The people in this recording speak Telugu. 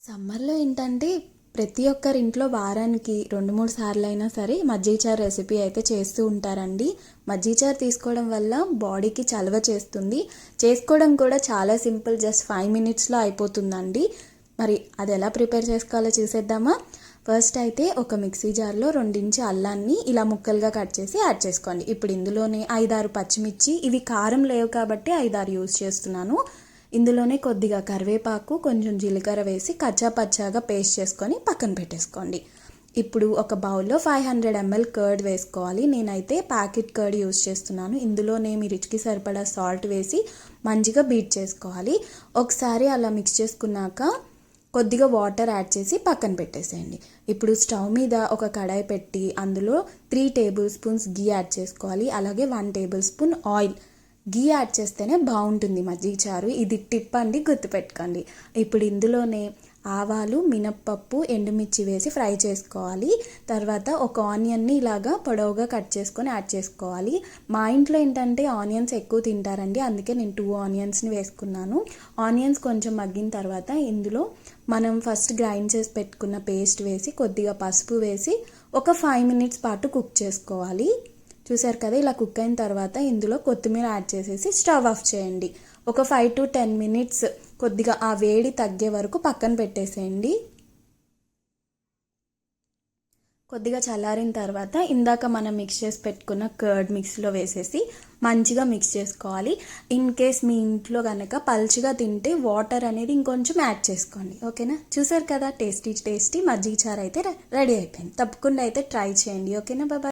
సమ్మర్లో ఏంటంటే ప్రతి ఒక్కరి ఇంట్లో వారానికి 2-3 సార్లు అయినా సరే మజ్జిగ చారు రెసిపీ అయితే చేస్తూ ఉంటారండి. మజ్జిగ చారు తీసుకోవడం వల్ల బాడీకి చలవ చేస్తుంది. చేసుకోవడం కూడా చాలా సింపుల్, జస్ట్ 5 మినిట్స్లో అయిపోతుందండి. మరి అది ఎలా ప్రిపేర్ చేసుకోవాలో చూసేద్దామా? ఫస్ట్ అయితే ఒక మిక్సీ జార్లో 2 ఇంచు అల్లాన్ని ఇలా ముక్కలుగా కట్ చేసి యాడ్ చేసుకోండి. ఇప్పుడు ఇందులోనే 5-6 పచ్చిమిర్చి, ఇవి కారం లేవు కాబట్టి 5-6 యూజ్ చేస్తున్నాను. ఇందులోనే కొద్దిగా కరివేపాకు, కొంచెం జీలకర్ర వేసి కచ్చా పచ్చాగా పేస్ట్ చేసుకొని పక్కన పెట్టేసుకోండి. ఇప్పుడు ఒక బౌల్లో 500 ml కర్డ్ వేసుకోవాలి. నేనైతే ప్యాకెట్ కర్డ్ యూజ్ చేస్తున్నాను. ఇందులోనే మీ రుచికి సరిపడా సాల్ట్ వేసి మంచిగా బీట్ చేసుకోవాలి. ఒకసారి అలా మిక్స్ చేసుకున్నాక కొద్దిగా వాటర్ యాడ్ చేసి పక్కన పెట్టేసేయండి. ఇప్పుడు స్టవ్ మీద ఒక కడాయి పెట్టి అందులో 3 టేబుల్ స్పూన్స్ గీ యాడ్ చేసుకోవాలి. అలాగే 1 టేబుల్ స్పూన్ ఆయిల్. గీ యాడ్ చేస్తేనే బాగుంటుంది మజ్జిగ చారు. ఇది టిప్ అండి, గుర్తుపెట్టుకోండి. ఇప్పుడు ఇందులోనే ఆవాలు, మినప్పప్పు, ఎండుమిర్చి వేసి ఫ్రై చేసుకోవాలి. తర్వాత ఒక ఆనియన్ని ఇలాగా పొడవుగా కట్ చేసుకొని యాడ్ చేసుకోవాలి. మా ఇంట్లో ఏంటంటే ఆనియన్స్ ఎక్కువ తింటారండి, అందుకే నేను 2 ఆనియన్స్ని వేసుకున్నాను. ఆనియన్స్ కొంచెం మగ్గిన తర్వాత ఇందులో మనం ఫస్ట్ గ్రైండ్ చేసి పెట్టుకున్న పేస్ట్ వేసి కొద్దిగా పసుపు వేసి ఒక 5 మినిట్స్ పాటు కుక్ చేసుకోవాలి. చూసారు కదా, ఇలా కుక్ అయిన తర్వాత ఇందులో కొత్తిమీర యాడ్ చేసేసి స్టవ్ ఆఫ్ చేయండి. ఒక 5 to 10 మినిట్స్ కొద్దిగా ఆ వేడి తగ్గే వరకు పక్కన పెట్టేసేయండి. కొద్దిగా చల్లారిన తర్వాత ఇందాక మనం మిక్స్ చేసి పెట్టుకున్న కర్డ్ మిక్స్లో వేసేసి మంచిగా మిక్స్ చేసుకోవాలి. ఇన్ కేస్ మీ ఇంట్లో కనుక పల్చగా తింటే వాటర్ అనేది ఇంకొంచెం యాడ్ చేసుకోండి. ఓకేనా? చూసారు కదా, టేస్టీ టేస్టీ మజ్జిగ చారు అయితే రెడీ అయిపోయింది. తప్పకుండా అయితే ట్రై చేయండి. ఓకేనా? బాయ్.